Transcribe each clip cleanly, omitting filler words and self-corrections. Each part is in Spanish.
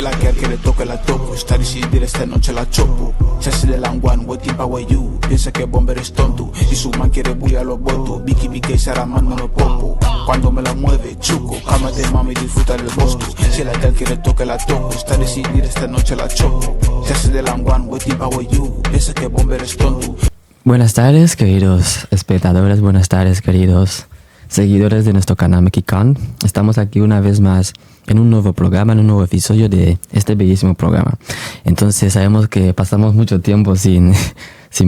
La que le toque la toco, está decidir esta noche la chopo. Se hace de la one, what tipa way you. Piensa que bomber es tonto y su man quiere bullar los votos. Vicky Vicky y Sara man no lo popo. Cuando me la mueve, chuco, cálmate mami, disfruta del bosco. Si la que le toque la toco, está decidir esta noche la chopo. Se hace de la one, what tipa way you. Piensa que bomber es tonto. Buenas tardes, queridos espectadores, buenas tardes, queridos seguidores de nuestro canal mexicano. Estamos aquí una vez más en un nuevo programa, en un nuevo episodio de este bellísimo programa. Entonces sabemos que pasamos mucho tiempo sin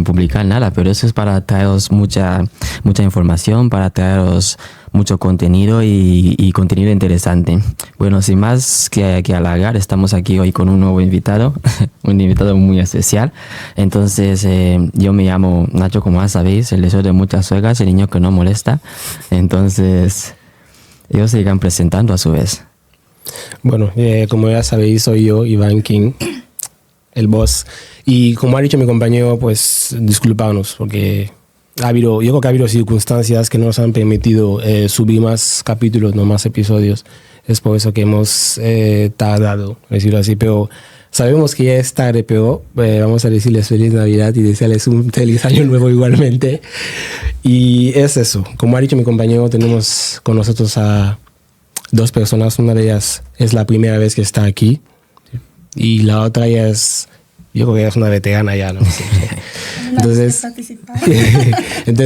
publicar nada, pero eso es para traeros mucha información, para traeros mucho contenido y contenido interesante. Bueno, sin más que alargar, estamos aquí hoy con un nuevo invitado, un invitado muy especial. Entonces, yo me llamo Nacho, como ya sabéis, el deseo de muchas suegras, el niño que no molesta. Entonces, ellos se irán presentando a su vez. Bueno, como ya sabéis, soy yo, Iván King, el boss. Y como ha dicho mi compañero, pues disculparnos porque yo creo que ha habido circunstancias que no nos han permitido subir más capítulos, no más episodios. Es por eso que hemos tardado, decirlo así, pero sabemos que ya es tarde, pero vamos a decirles feliz Navidad y desearles un feliz año nuevo igualmente. Y es eso, como ha dicho mi compañero, tenemos con nosotros a dos personas. Una de ellas es la primera vez que está aquí y la otra ya es, yo creo que es una veterana ya, ¿no? Entonces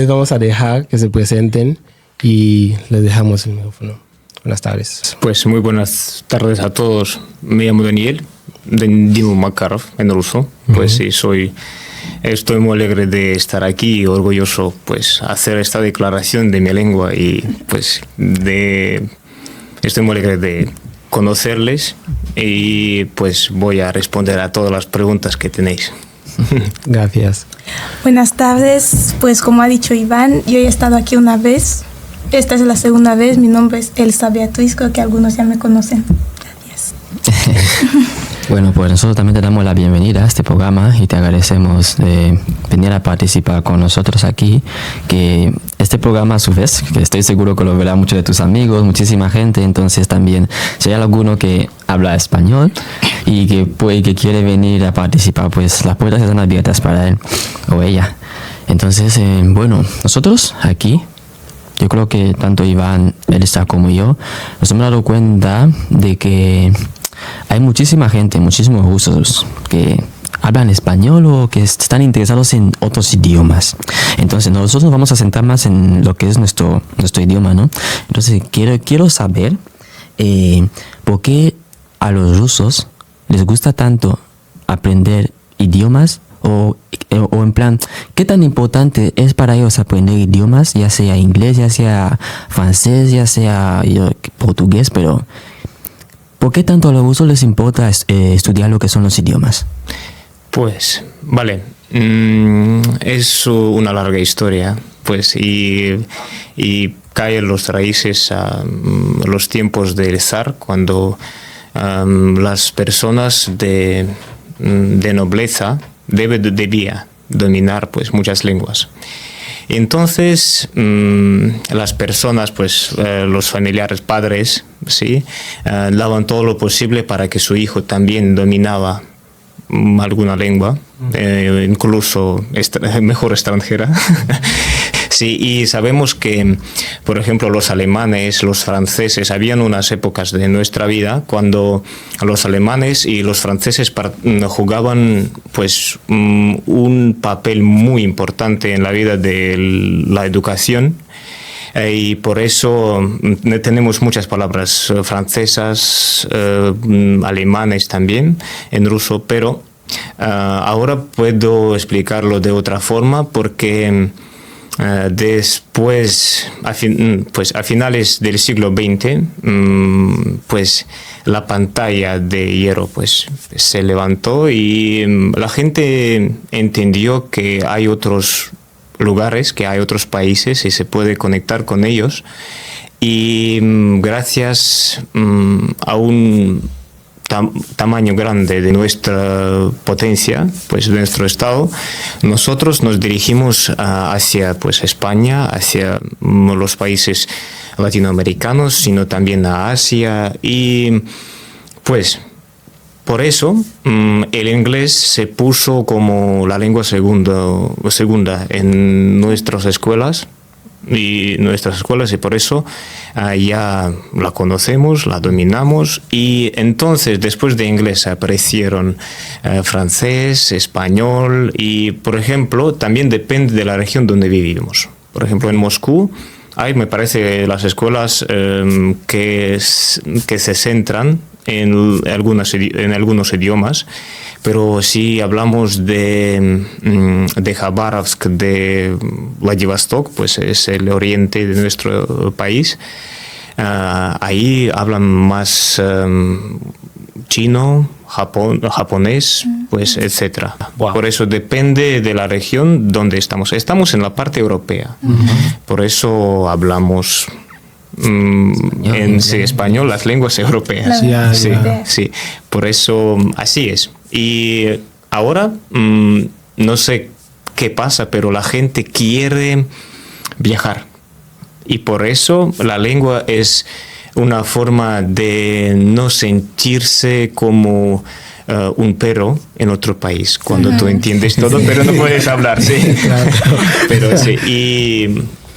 vamos a dejar que se presenten y les dejamos el micrófono. Buenas tardes. Pues muy buenas tardes a todos. Me llamo Daniel, Dimo Makarov en ruso. Pues sí, estoy muy alegre de estar aquí y orgulloso pues hacer esta declaración de mi lengua y pues estoy muy alegre de conocerles y pues voy a responder a todas las preguntas que tenéis. Gracias. Buenas tardes, pues como ha dicho Iván, yo he estado aquí una vez. Esta es la segunda vez. Mi nombre es Elsa Beatriz, creo que algunos ya me conocen. Gracias. Bueno, pues nosotros también te damos la bienvenida a este programa y te agradecemos de venir a participar con nosotros aquí, que este programa a su vez, que estoy seguro que lo verá muchos de tus amigos, muchísima gente. Entonces también si hay alguno que habla español y que quiere venir a participar, pues las puertas están abiertas para él o ella. Entonces, bueno, nosotros aquí, yo creo que tanto Iván, Elsa como yo nos hemos dado cuenta de que hay muchísima gente, muchísimos rusos que hablan español o que están interesados en otros idiomas. Entonces nosotros nos vamos a centrar más en lo que es nuestro idioma, ¿no? Entonces quiero saber por qué a los rusos les gusta tanto aprender idiomas o en plan, ¿qué tan importante es para ellos aprender idiomas, ya sea inglés, ya sea francés, ya sea portugués, pero ¿por qué tanto a los rusos les importa estudiar lo que son los idiomas? Pues, vale, es una larga historia, pues, y caen los raíces a los tiempos del zar, cuando las personas de nobleza debía dominar pues muchas lenguas. Entonces las personas, pues los familiares, padres, sí, daban todo lo posible para que su hijo también dominaba alguna lengua, incluso mejor extranjera. Sí, y sabemos que, por ejemplo, los alemanes, los franceses, habían unas épocas de nuestra vida cuando los alemanes y los franceses jugaban pues un papel muy importante en la vida de la educación. Y por eso tenemos muchas palabras francesas, alemanes también, en ruso, pero ahora puedo explicarlo de otra forma porque después, a finales del siglo XX, pues la pantalla de hierro pues se levantó y la gente entendió que hay otros lugares, que hay otros países y se puede conectar con ellos. Y gracias a un tamaño grande de nuestra potencia, pues de nuestro estado, nosotros nos dirigimos hacia pues España, hacia los países latinoamericanos, sino también a Asia y pues por eso el inglés se puso como la lengua segunda en nuestras escuelas y por eso ya la conocemos, la dominamos, y entonces después de inglés aparecieron francés, español, y por ejemplo también depende de la región donde vivimos. Por ejemplo, en Moscú hay, me parece, las escuelas que se centran en algunos idiomas, pero si hablamos de Khabarovsk, de Vladivostok, pues es el oriente de nuestro país, ahí hablan más chino, japonés, pues etcétera. Wow. Por eso depende de la región donde estamos. Estamos en la parte europea, por eso hablamos español, las lenguas europeas. Sí, por eso así es. Y ahora no sé qué pasa, pero la gente quiere viajar, y por eso la lengua es una forma de no sentirse como un perro en otro país, cuando tú entiendes todo, pero no puedes hablar, sí. Pero sí,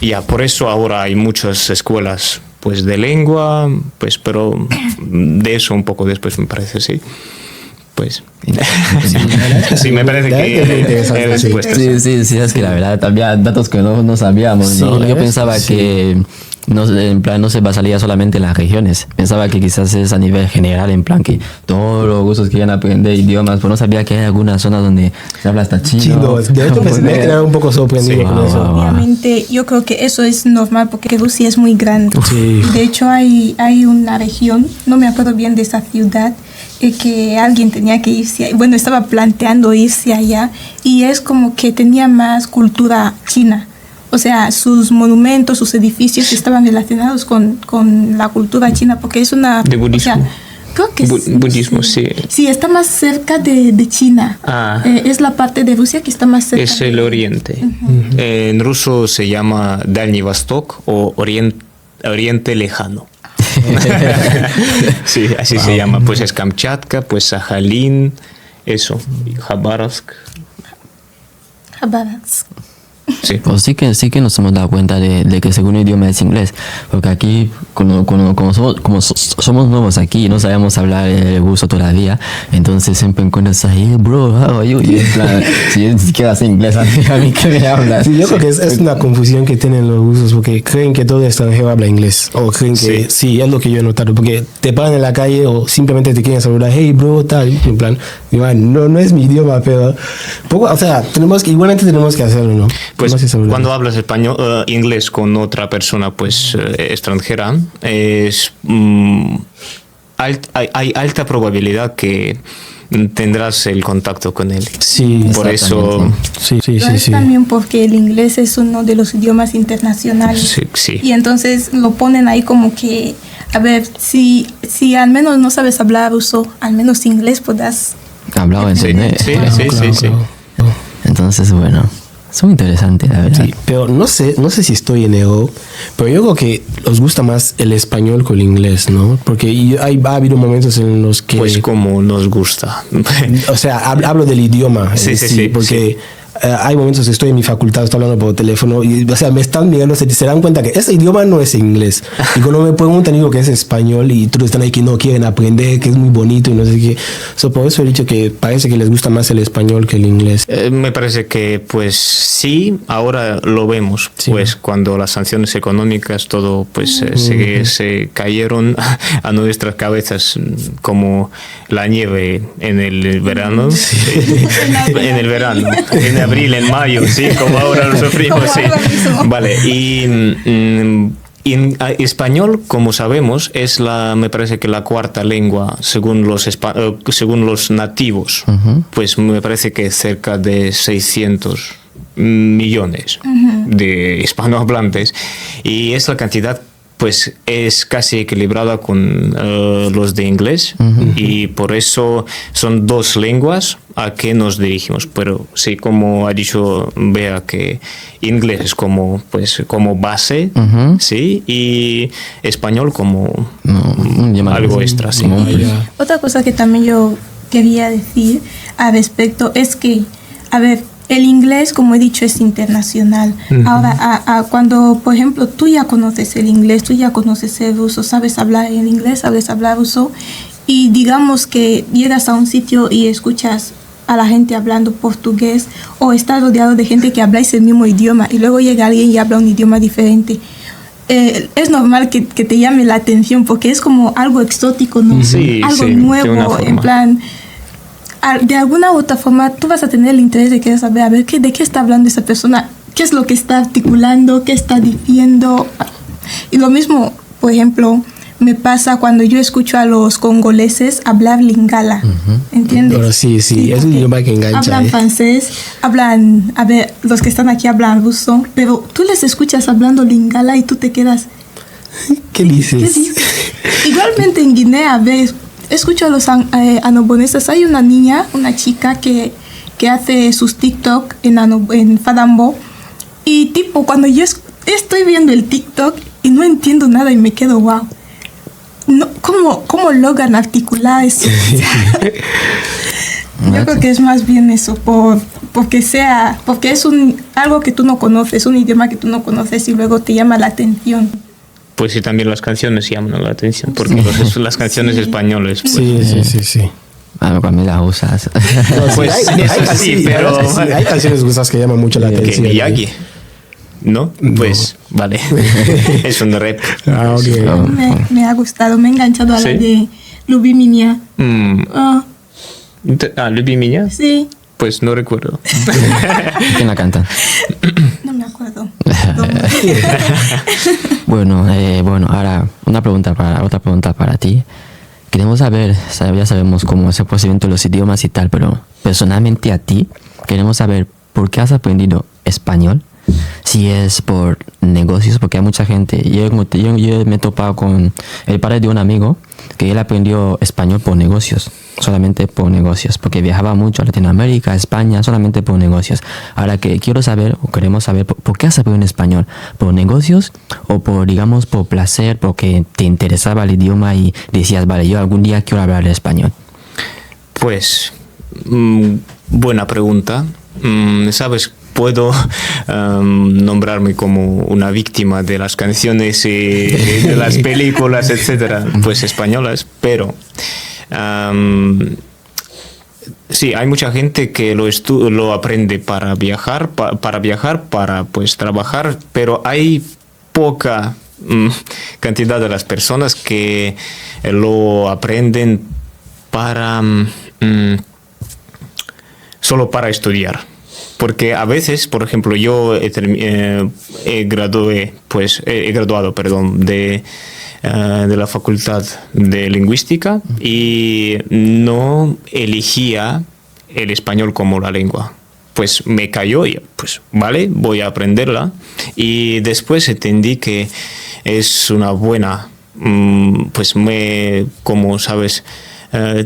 y ya por eso ahora hay muchas escuelas pues de lengua, pues, pero de eso un poco después, me parece, sí. Pues sí, me parece que es respuesta. Sí, es que la verdad había datos que no sabíamos, ¿no? Yo pensaba que en plan no se basaría solamente en las regiones. Pensaba que quizás es a nivel general, en plan que todos los gustos quieran aprender idiomas, pero no sabía que hay algunas zonas donde se habla hasta chino. De hecho, me quedé un poco sorprendido con eso. Obviamente, yo creo que eso es normal porque Rusia es muy grande. Sí. De hecho, hay una región, no me acuerdo bien de esa ciudad, que alguien tenía que irse, bueno, estaba planteando irse allá, y es como que tenía más cultura china. O sea, sus monumentos, sus edificios estaban relacionados con la cultura china, porque es una... De budismo. O sea, creo que budismo, sí. Sí, está más cerca de China. Es la parte de Rusia que está más cerca. Es el oriente. En ruso se llama Дальний Восток o Oriente Lejano. Sí, así se llama. Pues es Kamchatka, pues Sajalín, eso, Khabarovsk. Sí. Pues sí que nos hemos dado cuenta de que el segundo idioma es inglés, porque aquí como somos nuevos aquí y no sabemos hablar el ruso todavía, entonces siempre encuentras ahí, bro, how are you? Y en plan, si ni siquiera sé inglés, a mí que me hablas. Sí, yo creo que es una confusión que tienen los rusos, porque creen que todo extranjero habla inglés, o creen que sí, es lo que yo he notado, porque te paran en la calle o simplemente te quieren saludar, hey bro, tal, en plan, no es mi idioma, pero o sea, igualmente tenemos que hacerlo, ¿no? Pues cuando hablas inglés con otra persona pues extranjera, hay alta probabilidad que tendrás el contacto con él. Sí, por eso. Sí. También porque el inglés es uno de los idiomas internacionales. Sí. Y entonces lo ponen ahí como que, a ver, si al menos no sabes hablar ruso, al menos inglés podrás hablar o entender. Sí. Entonces, bueno, es muy interesante, la verdad. Sí, pero no sé si estoy en error, pero yo creo que os gusta más el español que el inglés, ¿no? Porque ha habido momentos en los que... Pues como nos gusta. O sea, hablo del idioma. Sí, porque... hay momentos que estoy en mi facultad, estoy hablando por teléfono y, o sea, me están mirando, se dan cuenta que ese idioma no es inglés. Y cuando me preguntan, digo que es español y todos están ahí que no quieren aprender, que es muy bonito y no sé qué. Por eso he dicho que parece que les gusta más el español que el inglés. Me parece que, pues sí, ahora lo vemos. Sí. Pues cuando las sanciones económicas, todo, pues se cayeron a nuestras cabezas como la nieve en el verano. Sí. En el verano. En abril, en mayo, sí, como ahora lo sufrimos, sí. Vale, y en español, como sabemos, es me parece que la cuarta lengua según los nativos. Pues me parece que cerca de 600 millones de hispanohablantes, y es la cantidad, pues es casi equilibrada con los de inglés, y por eso son dos lenguas a que nos dirigimos. Pero sí, como ha dicho Bea, que inglés es como base, sí, y español como algo extra, sí. Otra cosa que también yo quería decir al respecto es que, a ver, el inglés, como he dicho, es internacional. Ahora, cuando, por ejemplo, tú ya conoces el inglés, tú ya conoces el ruso, sabes hablar el inglés, sabes hablar ruso, y digamos que llegas a un sitio y escuchas a la gente hablando portugués, o estás rodeado de gente que habláis el mismo idioma, y luego llega alguien y habla un idioma diferente. Es normal que te llame la atención, porque es como algo exótico, ¿no? Sí, algo sí, nuevo, en plan... De alguna u otra forma tú vas a tener el interés de querer saber, a ver, de qué está hablando esa persona, qué es lo que está articulando, qué está diciendo. Y lo mismo, por ejemplo, me pasa cuando yo escucho a los congoleses hablar lingala, ¿entiendes? Pero sí, es un idioma que engancha. Hablan francés, hablan, a ver, los que están aquí hablan ruso, pero tú les escuchas hablando lingala y tú te quedas... ¿Qué dices? Igualmente en Guinea, a ver, escucho a los anoboneses. Hay una niña, una chica que hace sus TikTok en Fadambo. Y tipo, cuando yo estoy viendo el TikTok y no entiendo nada y me quedo, wow. No, ¿cómo logran articular eso? Yo creo que es más bien eso, porque es algo que tú no conoces, un idioma que tú no conoces y luego te llama la atención. Pues sí, también las canciones llaman la atención, porque las canciones españolas. Pues, Sí. A lo cual las usas. Pues sí, pero... hay canciones rusas que llaman mucho la atención. Que Miyagi, ¿no? Pues, vale. Es un rap. Ah, ok. Me ha gustado, me he enganchado a la de Lubi Minia. ¿Lubi Minia? Sí. Pues no recuerdo. ¿Quién la canta? No me acuerdo. Bueno, ahora otra pregunta para ti. Queremos saber, ya sabemos cómo es el procedimiento de los idiomas y tal, pero personalmente a ti queremos saber por qué has aprendido español. Si es por negocios, porque hay mucha gente. Yo me he topado con el padre de un amigo que él aprendió español por negocios, solamente por negocios, porque viajaba mucho a Latinoamérica, a España, solamente por negocios. Ahora que queremos saber por qué has aprendido español, por negocios o por placer, porque te interesaba el idioma y decías, vale, yo algún día quiero hablar español. Pues, buena pregunta. ¿Sabes? Puedo nombrarme como una víctima de las canciones y de las películas, etcétera, pues españolas, pero sí, hay mucha gente que lo aprende para viajar, para pues trabajar, pero hay poca cantidad de las personas que lo aprenden para solo para estudiar. Porque a veces, por ejemplo, yo he graduado de la Facultad de Lingüística y no elegía el español como la lengua. Pues me cayó y pues vale, voy a aprenderla. Y después entendí que es una buena, como sabes,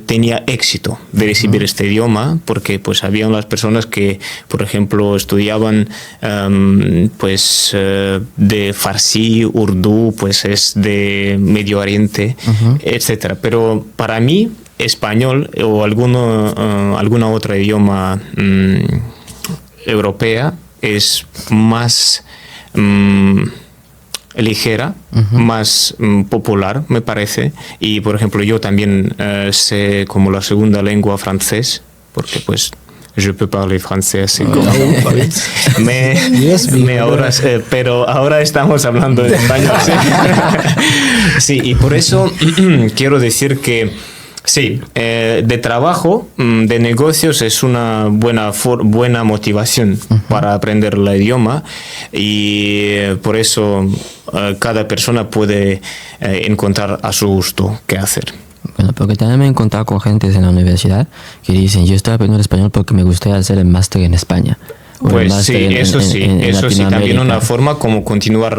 tenía éxito de recibir este idioma, porque pues había unas personas que, por ejemplo, estudiaban de farsi, urdu, pues es de Medio Oriente, etcétera. Pero para mí español o alguna otra idioma europea es más ligera, más popular, me parece. Y, por ejemplo, yo también sé como la segunda lengua francés, porque, pues, je peux parler français así como... pero ahora estamos hablando de español. Sí, y por eso quiero decir que sí, de trabajo, de negocios es una buena motivación para aprender el idioma y por eso cada persona puede encontrar a su gusto qué hacer. Bueno, porque también me he encontrado con gente en la universidad que dicen, yo estoy aprendiendo español porque me gustaría hacer el máster en España. Pues sí, eso sí, también una forma como continuar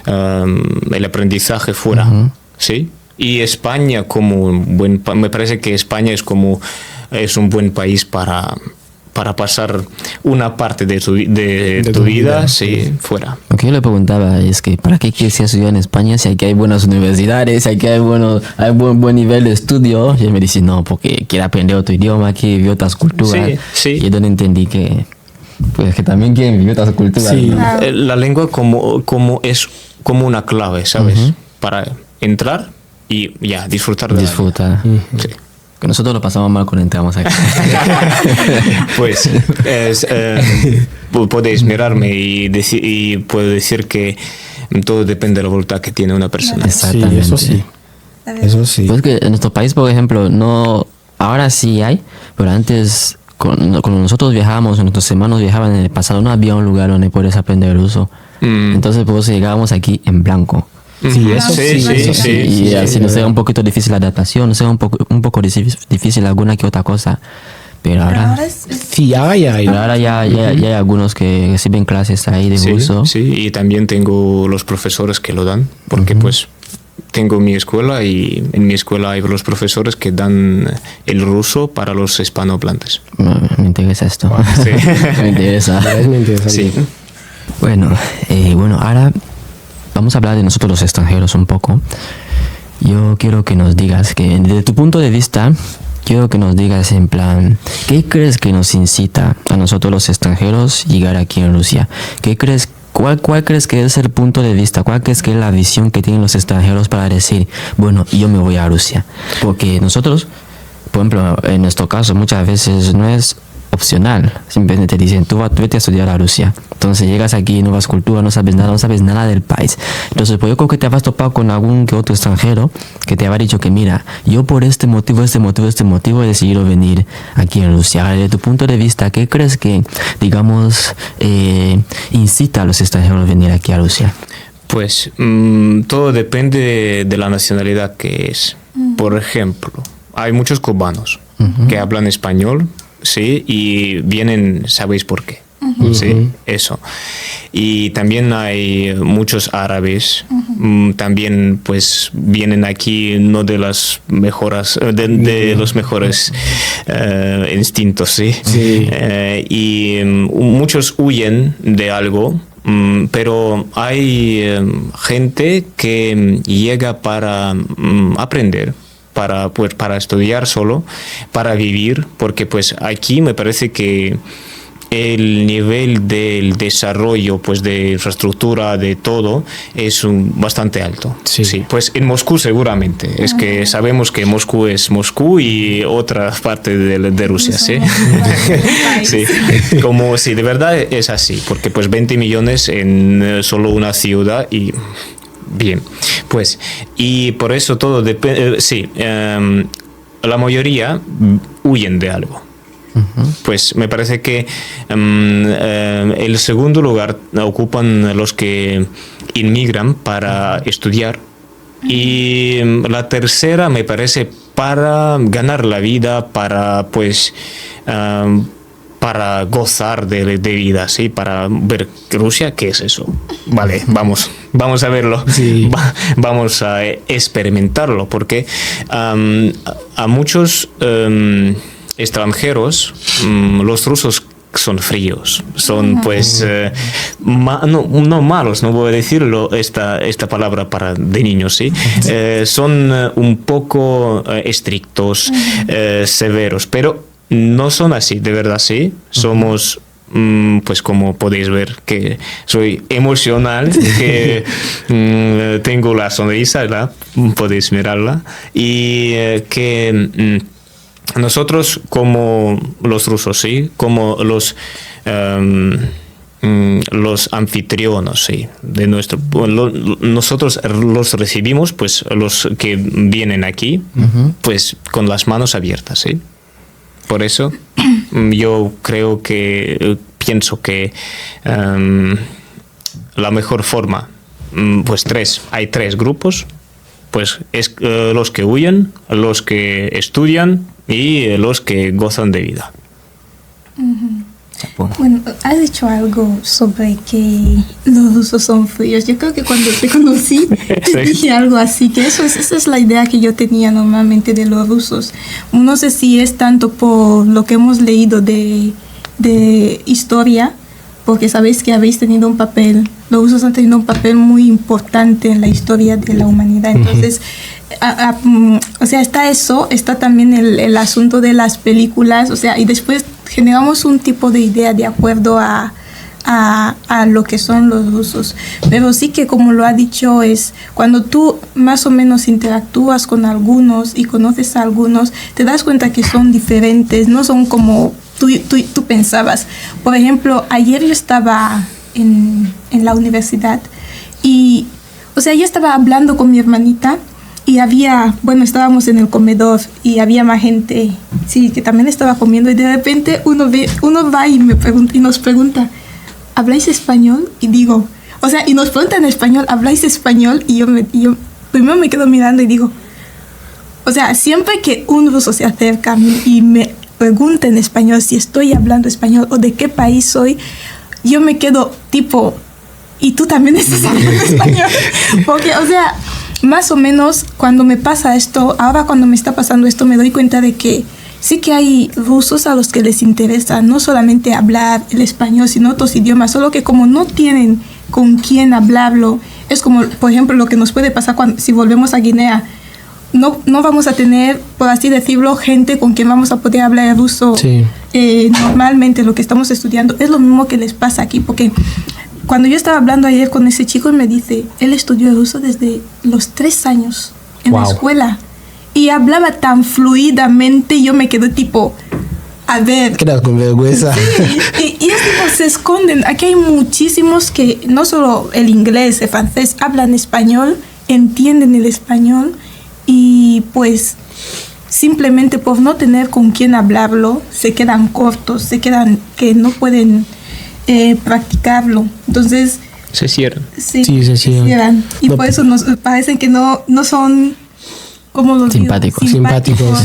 el aprendizaje fuera, ¿sí? Y España me parece que España es un buen país para pasar una parte de tu vida, sí, fuera. Lo que yo le preguntaba es que ¿para qué quisiera estudiar en España si aquí hay buenas universidades, si aquí hay buen nivel de estudio? Y él me dice, no, porque quiere aprender otro idioma, quiere vivir otras culturas. Sí. Y yo no entendí que, pues, que también quieren vivir otras culturas. Sí. ¿no? La lengua es como una clave, ¿sabes? Para entrar y ya, disfrutar de la Disfruta. vida. Sí. Que nosotros lo pasamos mal cuando entramos aquí. Pues podéis mirarme y puedo decir que todo depende de la voluntad que tiene una persona. Exactamente. Sí, eso sí. Eso sí. Pues que en nuestro país, por ejemplo, no, ahora sí hay, pero antes, cuando nosotros viajábamos, nuestros hermanos viajaban en el pasado, no había un lugar donde puedes aprender ruso. Entonces, por eso llegábamos aquí en blanco. Sí, eso sí. Y así nos era un poquito difícil la adaptación, nos era un poco difícil alguna que otra cosa. Pero ahora Sí, ya hay algunos que reciben clases ahí de ruso. Sí, y también tengo los profesores que lo dan, porque pues tengo mi escuela y en mi escuela hay los profesores que dan el ruso para los hispanohablantes. Me interesa esto. Sí. Me interesa. Es muy interesante. Sí. Bueno, ahora vamos a hablar de nosotros los extranjeros un poco. Yo quiero que nos digas que desde tu punto de vista, quiero que nos digas en plan, ¿qué crees que nos incita a nosotros los extranjeros llegar aquí en Rusia? ¿Cuál crees que es el punto de vista? ¿Cuál crees que es la visión que tienen los extranjeros para decir, bueno, yo me voy a Rusia? Porque nosotros, por ejemplo, en nuestro caso, muchas veces no es opcional. Simplemente te dicen, tú vete a estudiar a Rusia. Entonces llegas aquí, nuevas culturas, no sabes nada del país. Entonces, pues yo creo que te has topado con algún que otro extranjero que te habrá dicho que mira, yo por este motivo he decidido venir aquí en Rusia. Ahora, desde tu punto de vista, ¿qué crees que, digamos, incita a los extranjeros a venir aquí a Rusia? Pues todo depende de la nacionalidad que es. Por ejemplo, hay muchos cubanos que hablan español, sí, y vienen, ¿sabéis por qué? Sí, eso. Y también hay muchos árabes, también pues vienen aquí no de las mejoras, de los mejores instintos, sí. Y muchos huyen de algo. Pero hay gente que llega para aprender, para estudiar solo, para vivir, porque pues aquí me parece que el nivel del desarrollo, pues de infraestructura, de todo, es bastante alto. Sí, pues en Moscú seguramente. Es que sabemos que Moscú es Moscú y otra parte de Rusia, ¿sí? Sí, como si de verdad es así, porque pues 20 millones en solo una ciudad y... Bien, pues, y por eso todo depende, la mayoría huyen de algo. Pues me parece que el segundo lugar ocupan los que inmigran para estudiar y la tercera me parece para ganar la vida, para pues... para gozar de vida, ¿sí? Para ver Rusia, ¿qué es eso? Vale, vamos a verlo. Sí. Vamos a experimentarlo, porque a muchos extranjeros, los rusos son fríos, son pues no malos, no voy a decirlo esta palabra de niños, ¿sí? Son un poco estrictos, severos, pero no son así, de verdad, sí. Somos, pues como podéis ver, que soy emocional, que tengo la sonrisa, podéis mirarla, y que nosotros como los rusos, sí, como los anfitriones, sí, de nuestro, nosotros los recibimos, pues los que vienen aquí, pues con las manos abiertas, sí. Por eso yo pienso que la mejor forma, pues hay tres grupos, pues es los que huyen, los que estudian y los que gozan de vida. Bueno, has dicho algo sobre que los rusos son fríos. Yo creo que cuando te conocí te dije algo así, que esa es la idea que yo tenía normalmente de los rusos. No sé si es tanto por lo que hemos leído de historia, porque sabéis que habéis tenido un papel los rusos han tenido un papel muy importante en la historia de la humanidad. Entonces, o sea, está eso, está también el asunto de las películas, o sea, y después generamos un tipo de idea de acuerdo a lo que son los rusos. Pero sí que, como lo ha dicho, es cuando tú más o menos interactúas con algunos y conoces a algunos, te das cuenta que son diferentes, no son como tú pensabas. Por ejemplo, ayer yo estaba en la universidad y, o sea, yo estaba hablando con mi hermanita y estábamos en el comedor y había más gente, sí, que también estaba comiendo, y de repente uno va y nos pregunta, ¿habláis español? Y digo, o sea, y nos preguntan en español, ¿habláis español? Y yo primero me quedo mirando y digo, o sea, siempre que un ruso se acerca a mí y me pregunta en español si estoy hablando español o de qué país soy, yo me quedo tipo, ¿y tú también estás hablando español? Porque, o sea, más o menos cuando me pasa esto, ahora cuando me está pasando esto, me doy cuenta de que sí que hay rusos a los que les interesa no solamente hablar el español, sino otros idiomas, solo que como no tienen con quién hablarlo, es como, por ejemplo, lo que nos puede pasar si volvemos a Guinea. No vamos a tener, por así decirlo, gente con quien vamos a poder hablar el ruso. Sí. Normalmente lo que estamos estudiando es lo mismo que les pasa aquí, porque cuando yo estaba hablando ayer con ese chico, él me dice, él estudió el ruso desde los 3 años en la escuela y hablaba tan fluidamente, yo me quedé tipo, a ver. Quedas con vergüenza. Sí, y es tipo, se esconden. Aquí hay muchísimos que no solo el inglés, el francés, hablan español, entienden el español y pues simplemente por no tener con quién hablarlo, se quedan cortos, se quedan que no pueden practicarlo. Entonces se cierran. Sí, se cierran. Y por eso nos parecen que no son como los simpáticos,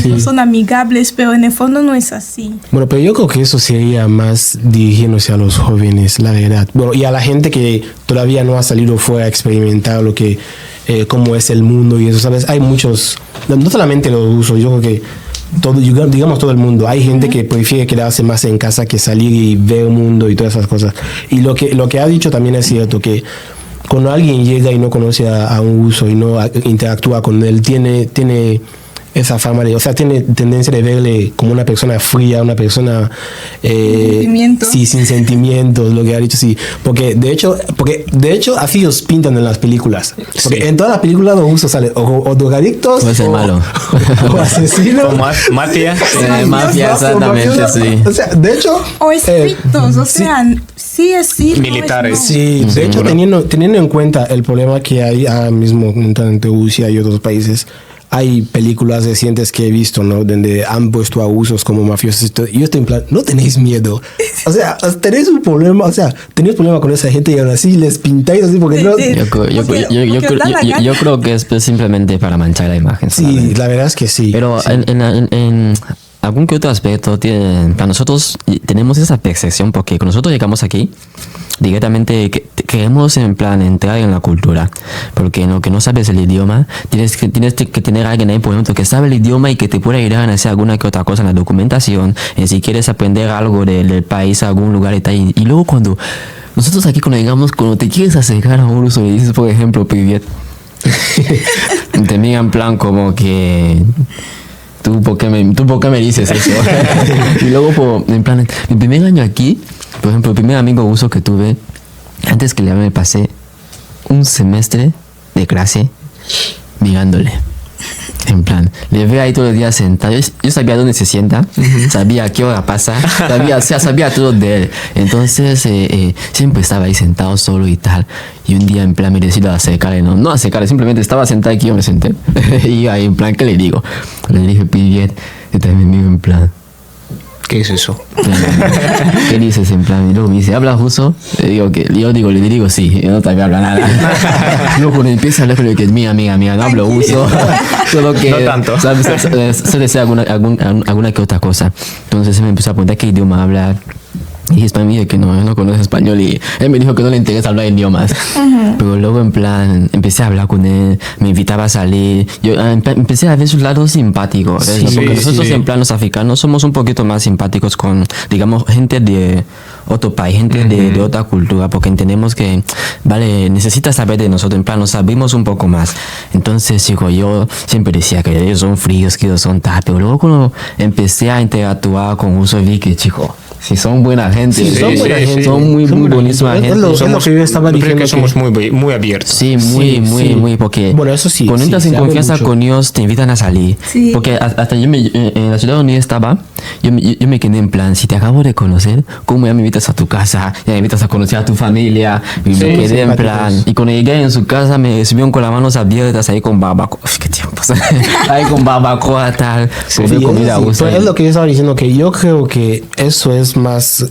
sí. No son amigables, pero en el fondo no es así. Bueno, pero yo creo que eso sería más dirigiéndose a los jóvenes, la verdad. Bueno, y a la gente que todavía no ha salido fuera a experimentar lo que cómo es el mundo y eso, ¿sabes? Hay muchos, no solamente los rusos, yo creo que todo el mundo. Hay gente que prefiere quedarse más en casa que salir y ver el mundo y todas esas cosas. Y lo que ha dicho también es cierto, que cuando alguien llega y no conoce a un ruso y no interactúa con él, tiene esa fama de, o sea, tiene tendencia de verle como una persona fría, una persona sí, sin sentimientos, lo que ha dicho, sí, porque de hecho así los pintan en las películas, porque sí. En todas las películas los rusos salen o drogadictos, o malo, o asesinos, o mafia, mafia, exactamente, sí. O sea, de hecho, o estrictos, o sea, sí, militares, no. Sí, de hecho, teniendo en cuenta el problema que hay ahora mismo entre Rusia y otros países. Hay películas recientes que he visto, ¿no? Donde han puesto a rusos como mafiosos. Y yo estoy en plan, no tenéis miedo. O sea, tenéis un problema, tenéis problema con esa gente y aún así les pintáis así porque no. Yo creo que es simplemente para manchar la imagen. Sí, solamente. La verdad es que sí. Pero sí. En algún que otro aspecto, para nosotros tenemos esa percepción porque cuando nosotros llegamos aquí, directamente queremos en plan entrar en la cultura, porque en lo que no sabes el idioma, tienes que tener a alguien ahí, por ejemplo, que sabe el idioma y que te pueda ayudar a hacer alguna que otra cosa en la documentación, si quieres aprender algo del país, algún lugar y tal. Y luego cuando nosotros aquí cuando te quieres acercar a un ruso y dices, por ejemplo, Privet, te miran en plan como que ¿Tú por qué me dices eso? Y luego, en plan, mi primer año aquí, por ejemplo, el primer amigo ruso que tuve, antes que me pasé un semestre de clase mirándole. En plan, le veo ahí todo el día sentado. Yo sabía dónde se sienta, sabía a qué hora pasa, sabía todo de él. Entonces, siempre estaba ahí sentado solo y tal. Y un día, en plan, me decido acercarle, no acercarle, simplemente estaba sentado aquí, yo me senté. Y ahí, en plan, ¿qué le digo? Le dije, Privet, y también me digo, en plan, ¿qué es eso? ¿Qué dices? En plan, y luego me dice, ¿hablas ruso? Le digo sí, yo no también hablo nada. Luego cuando empieza a hablar, le digo, mira, amiga, no hablo ruso. Solo que no tanto. Suele ser alguna que otra cosa. Entonces me empezó a preguntar qué idioma hablar. Y es para mí que no, él no conoce español y él me dijo que no le interesa hablar idiomas. Pero luego en plan empecé a hablar con él, me invitaba a salir. Yo empecé a ver su lado simpático, ¿ves? Sí, Porque nosotros sí. en plan los africanos somos un poquito más simpáticos con, digamos, gente de otro país, gente de otra cultura, porque entendemos que, vale, necesitas saber de nosotros, en plan nos sabemos un poco más. Entonces, chico, yo siempre decía que ellos son fríos, que ellos son tal, pero luego cuando empecé a interactuar con uso vi que, chico, si son buena gente, Sí, son buena gente. son muy buena buenísima gente. gente. Es lo que yo estaba creo diciendo. que somos muy abiertos. Sí, muy, porque Bueno, eso sí, cuando sí, entras en se abre confianza mucho. con ellos, te invitan a salir. Sí. Porque hasta yo en la ciudad donde yo estaba, yo me quedé en plan, si te acabo de conocer, ¿cómo ya me invitas a tu casa? Ya me invitas a conocer a tu familia. Y me quedé en simpáticos. plan, y cuando llegué en su casa me recibieron con las manos abiertas ahí con barbacoa. Uf, qué tiempos. Ahí con barbacoa, tal. Comer Sí, comida a eso sí. gusto. Pero es lo que yo estaba diciendo, que yo creo que eso es más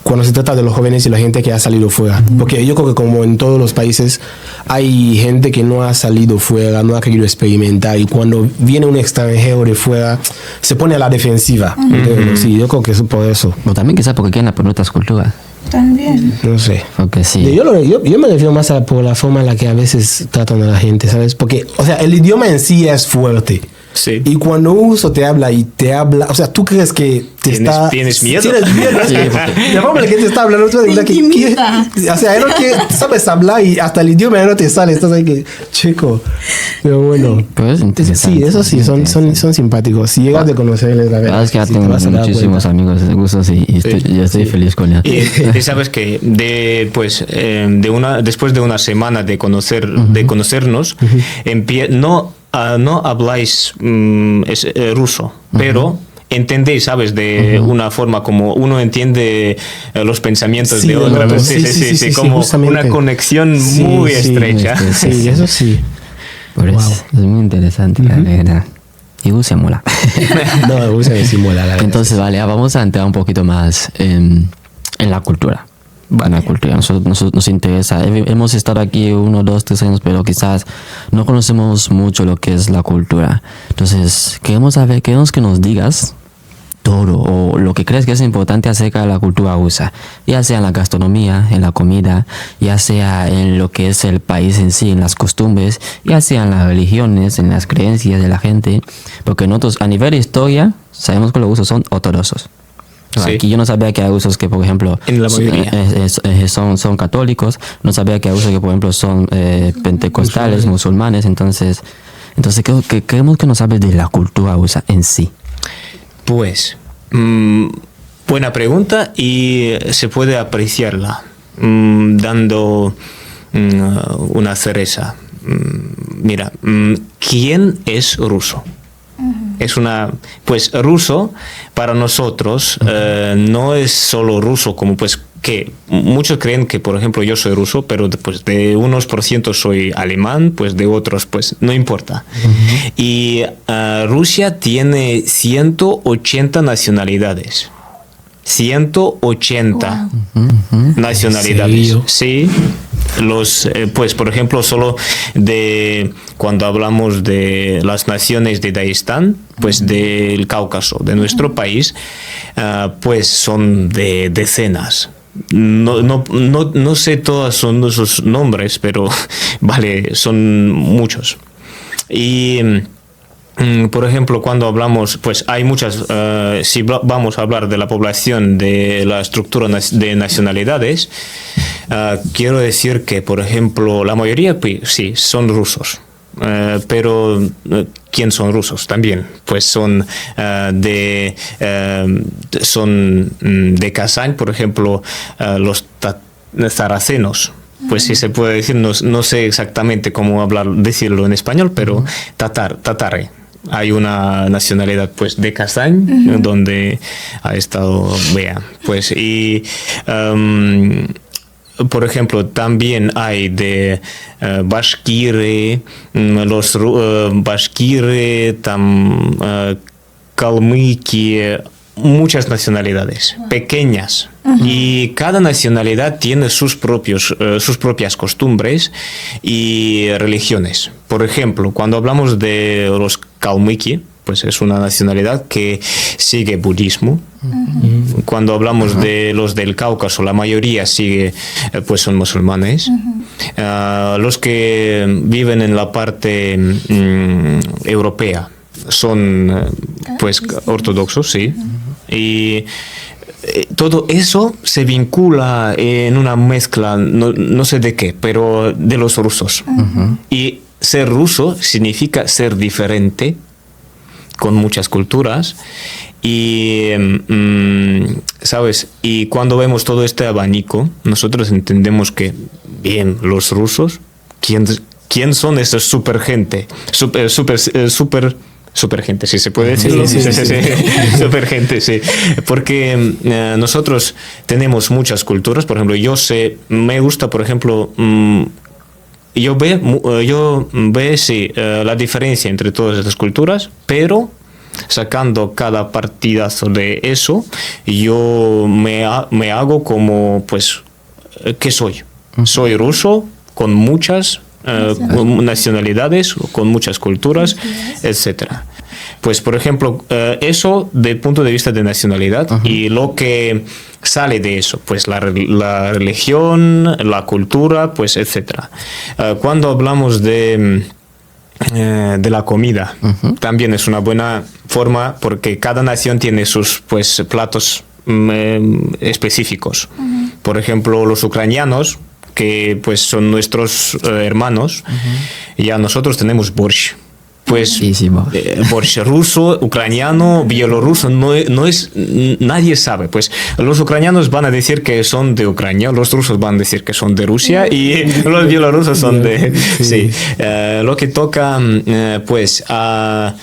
cuando se trata de los jóvenes y la gente que ha salido fuera. Porque yo creo que como en todos los países hay gente que no ha salido fuera, no ha querido experimentar, y cuando viene un extranjero de fuera se pone a la defensiva. ¿Entiendes? Sí, yo creo que es por eso. O también quizás porque quieren aprender otras culturas. También. No sé. Porque sí. Yo me refiero más por la forma en la que a veces tratan a la gente, ¿sabes? Porque, o sea, el idioma en sí es fuerte. Sí. Y cuando un ruso te habla, o sea, tú crees que Tienes miedo. Tienes miedo. Sí, porque- La forma en la que te está hablando, tú Te intimida. o sea, él no quiere, sabes hablar y hasta el idioma ya no te sale. Estás ahí que, chico. Pero bueno. Pero es interesante. Sí, eso sí, son simpáticos. Si llegas de conocerles, la La verdad es que ya sí te tengo vas a dar muchísimos cuenta. amigos de gustos y yo estoy feliz con ellos. Y sabes que después de una semana de conocernos, no habláis ruso, pero entendéis, ¿sabes? De una forma como uno entiende los pensamientos Sí, de del otra. otro. Sí, como justamente. una conexión Sí, muy sí, estrecha. Sí, eso sí. Por eso, es muy interesante, la verdad. Y se mola. No, me gusta disimular, la verdad. Entonces, vale, vamos a entrar un poquito más en la cultura. En la cultura, nos interesa. Hemos estado aquí 1, 2, 3 años, pero quizás no conocemos mucho lo que es la cultura. Entonces, queremos que nos digas todo o lo que crees que es importante acerca de la cultura rusa, ya sea en la gastronomía, en la comida, ya sea en lo que es el país en sí, en las costumbres, ya sea en las religiones, en las creencias de la gente, porque nosotros a nivel de historia sabemos que los rusos son ortodoxos. Sí. Aquí yo no sabía que hay rusos que, por ejemplo, En la mayoría. son católicos, no sabía que hay rusos que, por ejemplo, son pentecostales, musulmanes, entonces queremos que nos hables de la cultura rusa en sí. Pues, buena pregunta y se puede apreciarla dando una cereza. Mira, ¿quién es ruso? Pues ruso para nosotros no es solo ruso como pues que muchos creen que por ejemplo yo soy ruso, pero pues de unos % soy alemán, pues de otros pues no importa. Y Rusia tiene 180 nacionalidades. 180 nacionalidades. ¿En serio? Sí. Pues por ejemplo solo cuando hablamos de las naciones de Daguestán, pues del Cáucaso, de nuestro país, pues son de decenas. No sé todos son esos nombres, pero vale, son muchos. Y por ejemplo, cuando hablamos, pues hay muchas, si vamos a hablar de la población, de la estructura de nacionalidades, quiero decir que, por ejemplo, la mayoría, pues, sí, son rusos. Pero ¿quién son rusos? También, pues son de Kazán, por ejemplo, los saracenos. Pues sí se puede decir, no sé exactamente cómo decirlo en español, pero tatare. Hay una nacionalidad pues de Kazán, donde ha estado Bea. Pues y por ejemplo, también hay de Bashkire, los Bashkire, Kalmykia, muchas nacionalidades pequeñas. Y cada nacionalidad tiene sus propias costumbres y religiones. Por ejemplo, cuando hablamos de los Kalmyki, pues es una nacionalidad que sigue budismo. Cuando hablamos de los del Cáucaso, la mayoría sigue, pues son musulmanes. Los que viven en la parte europea son pues ortodoxos, sí. Y todo eso se vincula en una mezcla, no sé de qué, pero de los rusos. Y ser ruso significa ser diferente, con muchas culturas. Y, ¿sabes? Y cuando vemos todo este abanico, nosotros entendemos que, bien, los rusos, ¿quién son estos super gente? Super gente, si se puede decirlo. Sí. Super gente, sí. Porque nosotros tenemos muchas culturas. Por ejemplo, me gusta, por ejemplo, yo veo sí, la diferencia entre todas estas culturas, pero sacando cada partidazo de eso, yo me hago como, pues, ¿qué soy? Soy ruso con muchas nacionalidades, con muchas culturas, etcétera. Pues, por ejemplo, eso del punto de vista de nacionalidad y lo que sale de eso, pues la religión, la cultura, pues, etcétera. Cuando hablamos de la comida, también es una buena forma porque cada nación tiene sus, pues, platos específicos. Por ejemplo, los ucranianos, que pues son nuestros hermanos, ya nosotros tenemos borsch. Pues borsch ruso, ucraniano, bielorruso, no es, nadie sabe. Pues los ucranianos van a decir que son de Ucrania, los rusos van a decir que son de Rusia y los bielorrusos son de... Sí. Lo que toca, pues, a...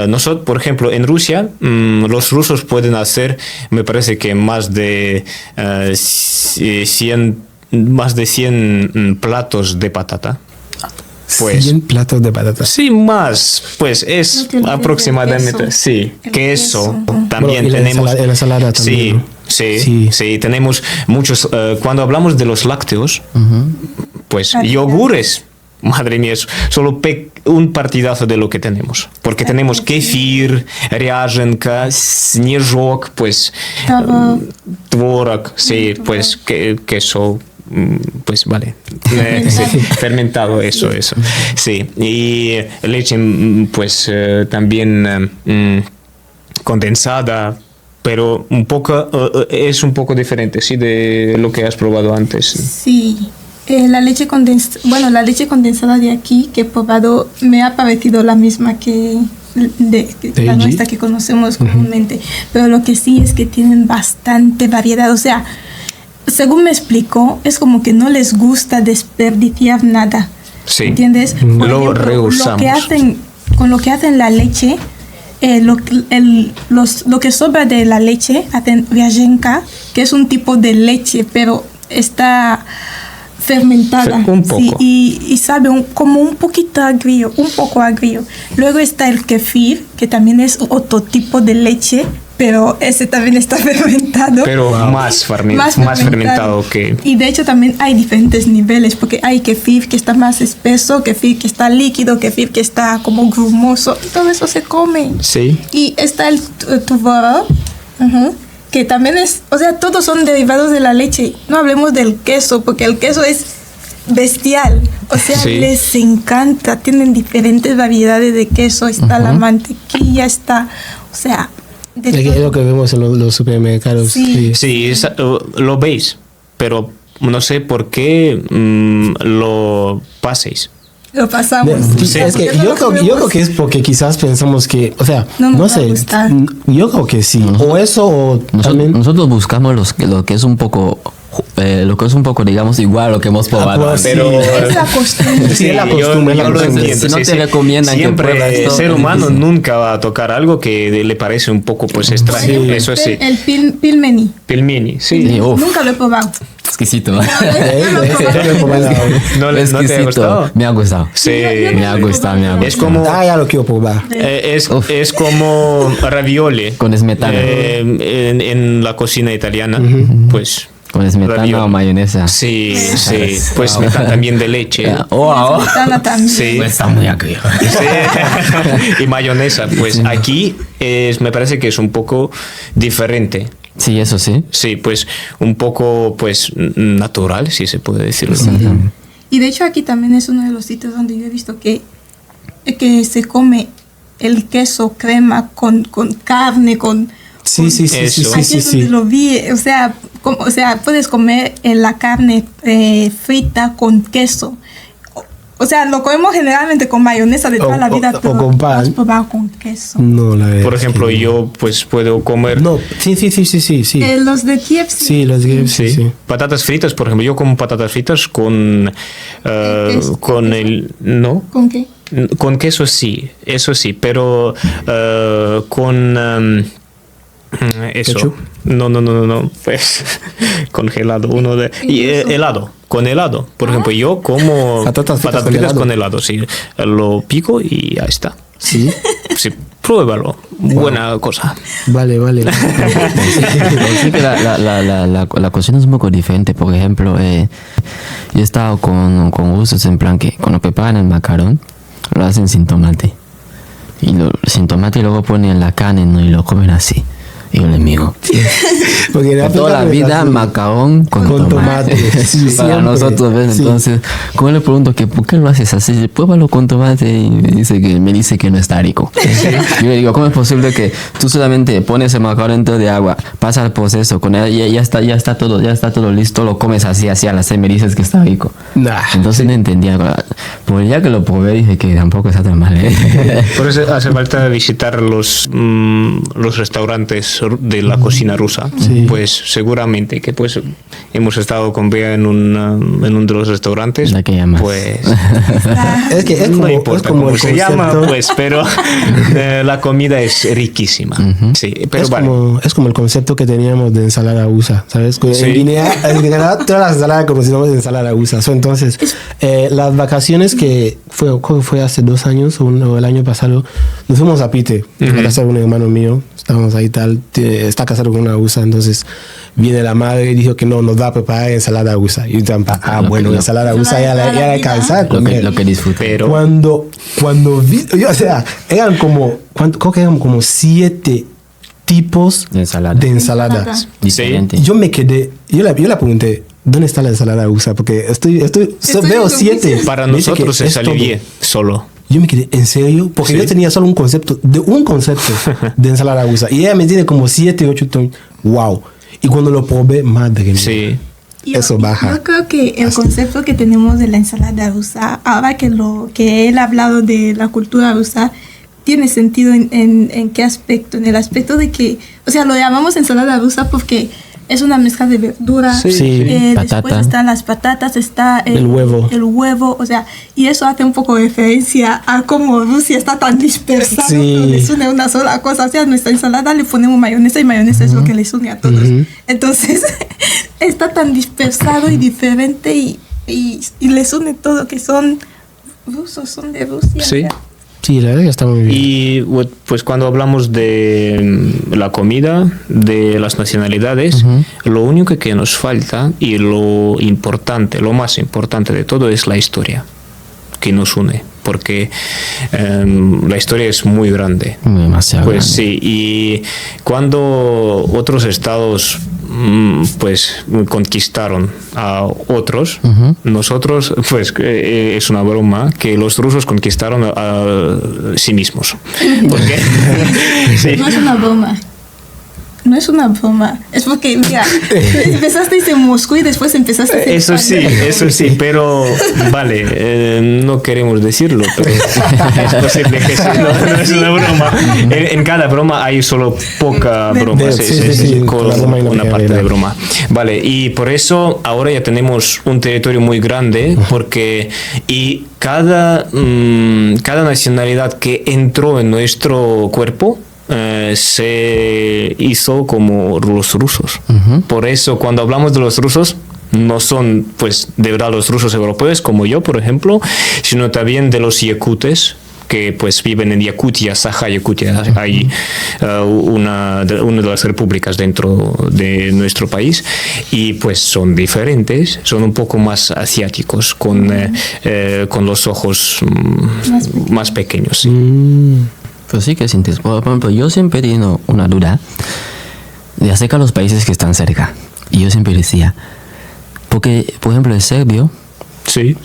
nosotros, por ejemplo, en Rusia, los rusos pueden hacer, me parece que más de 100 platos de patata. Pues, 100 platos de patata. Sí, más. Pues es aproximadamente. Sí, queso. También tenemos. La ensalada también. Sí, tenemos muchos. Cuando hablamos de los lácteos, pues yogures. Madre mía, es solo un partidazo de lo que tenemos. Porque tenemos kefir, ryaženka, snezhok, pues tvorog, sí, pues queso. Pues vale, fermentado, eso. Sí, y leche, pues también condensada, pero es un poco diferente, sí, de lo que has probado antes. Sí. La leche condensada de aquí que he probado me ha parecido la misma que la nuestra que conocemos comúnmente, pero lo que sí es que tienen bastante variedad, o sea, según me explicó, es como que no les gusta desperdiciar nada. Sí. ¿Entiendes? Lo rehusamos. Con lo que hacen la leche, lo que sobra de la leche, hacen ryaženka, que es un tipo de leche, pero está fermentada. Un poco. Sí, y sabe como un poquito agrio, un poco agrio. Luego está el kefir, que también es otro tipo de leche, pero ese también está fermentado. Pero más fermentado que... Y de hecho también hay diferentes niveles, porque hay kefir que está más espeso, kefir que está líquido, kefir que está como grumoso. Todo eso se come. Sí. Y está el tvorog, que también es... O sea, todos son derivados de la leche. No hablemos del queso, porque el queso es bestial. O sea, les encanta. Tienen diferentes variedades de queso. Está la mantequilla, está... O sea... Es lo que vemos en los supermercados. Sí, lo veis, pero no sé por qué lo paséis. Lo pasamos. Sí, es que yo creo que es porque quizás pensamos que, o sea, no sé, yo creo que sí. O eso, o nosotros buscamos lo que es un poco... digamos, igual a lo que hemos probado. Pues, pero es la costumbre. Sí, es la costumbre. Yo lo entiendo. Si no te recomiendan siempre que el ser humano nunca va a tocar algo que le parece un poco, pues, extraño. Eso sí. El pilmeni. Pilmeni, sí. Nunca lo he probado. Exquisito. ¿No te ha gustado? Me ha gustado. Sí. Me ha gustado. Es como... ya lo quiero probar. Es como ravioli. Con smetana. En la cocina italiana, pues... Con smetana ravioli. o mayonesa. Sí, sí. Pues smetana también de leche. Wow. Smetana también. Sí. Está muy agrio. Sí. Y mayonesa. Pues aquí me parece que es un poco diferente. Sí, eso sí. Sí, pues un poco pues natural, si se puede decirlo. Y de hecho aquí también es uno de los sitios donde yo he visto que se come el queso crema con carne, con... Sí, sí, sí, sí, Eso. sí, Aquí sí, es donde sí. lo vi, o sea, puedes comer la carne frita con queso. O sea, lo comemos generalmente con mayonesa de toda O- la vida, o pero con pan. has probado con queso. No, la verdad. Por ejemplo, es que yo pues puedo comer no. Sí, sí, sí, sí, sí, sí. Los de KFC. Sí, los gays, sí, sí, sí. patatas fritas, por ejemplo, yo como patatas fritas con queso? con el no, ¿Con qué? con queso sí, eso sí, pero con eso. ¿Ketchup? No, pues congelado uno de y helado, con helado. Por ejemplo, yo como Patatas fritas con fritas helado. con helado, sí, lo pico y ya está. Sí. Sí, pruébalo, buena cosa. Vale, vale. Sí que la cocina es un poco diferente. Por ejemplo, yo he estado con gustos en plan que cuando preparan el macarón, lo hacen sin tomate. Sin tomate y luego ponen la carne, ¿no? Y lo comen así. Y yo les digo, Porque en por toda la África vida es así. macarón con tomate. Sí, Para siempre. nosotros, ¿ves? Sí. Entonces, como le pregunto que ¿por qué lo haces así? Pruébalo con tomate y me dice que no está rico. Yo le digo, ¿cómo es posible que tú solamente pones el macarón dentro de agua, pasas el proceso con él y ya está todo listo, lo comes así a la sed, me dices que está rico? Nah. Entonces no entendía. Pues ya que lo probé dije que tampoco está tan mal, ¿eh? Por eso hace falta visitar los restaurantes de la cocina rusa. Sí. Pues seguramente que pues hemos estado con Bea en un de los restaurantes. ¿La que llamas? Pues Es que es no como, importa es como cómo el se concepto. llama, pues, pero la comida es riquísima. Sí, pero es, vale. es como el concepto que teníamos de ensalada rusa, ¿sabes? Sí. En Guinea, todas las ensaladas conocemos de ensalada rusa. Entonces, las vacaciones que creo que fue hace 2 años o el año pasado, nos fuimos a Pite, a la casa de un hermano mío. Estábamos ahí tal, está casado con una rusa, entonces viene la madre y dijo que no, nos va a preparar ensalada rusa. Y yo también, bueno, ensalada rusa ya la alcanza. Lo que disfruté. Pero Cuando vi, o sea, eran como, creo que eran como 7 tipos De ensalada. de ensaladas. Diferente. Yo me quedé, yo la pregunté, ¿dónde está la ensalada rusa? Porque veo 7. para Me dice nosotros que es todo. alivié solo. Yo me quedé, ¿en serio? Porque Sí. yo tenía solo un concepto de ensalada rusa. Y ella me tiene como 7, 8 wow. Y cuando lo probé, madre mía. Sí. Eso baja. Yo creo que el concepto que tenemos de la ensalada rusa, ahora que él ha hablado de la cultura rusa, tiene sentido en qué aspecto. En el aspecto de que, o sea, lo llamamos ensalada rusa porque es una mezcla de verduras. Sí. Después Patata. están las patatas, está El huevo. El huevo, o sea, y eso hace un poco de referencia a cómo Rusia está tan dispersada, Sí. pero les une una sola cosa. O sea, a nuestra ensalada le ponemos mayonesa y mayonesa es lo que les une a todos. Entonces, está tan dispersado y diferente y les une todo, que son rusos, son de Rusia. Sí. o sea. Sí, la verdad que está muy bien. Y pues cuando hablamos de la comida, de las nacionalidades, lo único que nos falta y lo importante, lo más importante de todo es la historia que nos une, porque la historia es muy grande. Demasiado Pues grande. sí, y cuando otros estados pues conquistaron a otros, nosotros pues es una broma que los rusos conquistaron a sí mismos. Porque sí. No es una broma. No es una broma. Es porque, mira, empezaste en Moscú y después empezaste en Eso sí, pero vale, no queremos decirlo, pero es posible que sí, no es una broma. En cada broma hay solo poca broma, Sí, con la broma hay una una parte pequeña. de broma. Vale, y por eso ahora ya tenemos un territorio muy grande, porque y cada nacionalidad que entró en nuestro cuerpo se hizo como los rusos. Por eso cuando hablamos de los rusos no son pues de verdad los rusos europeos como yo, por ejemplo, sino también de los yakutes, que pues viven en Yakutia, Saja Yakutia, hay una de las repúblicas dentro de nuestro país, y pues son diferentes, son un poco más asiáticos, con los ojos más pequeños. Sí. Pues sí que sientes. Por ejemplo, yo siempre he tenido una duda de acerca de los países que están cerca. Y yo siempre decía, porque, por ejemplo, el serbio, Sí.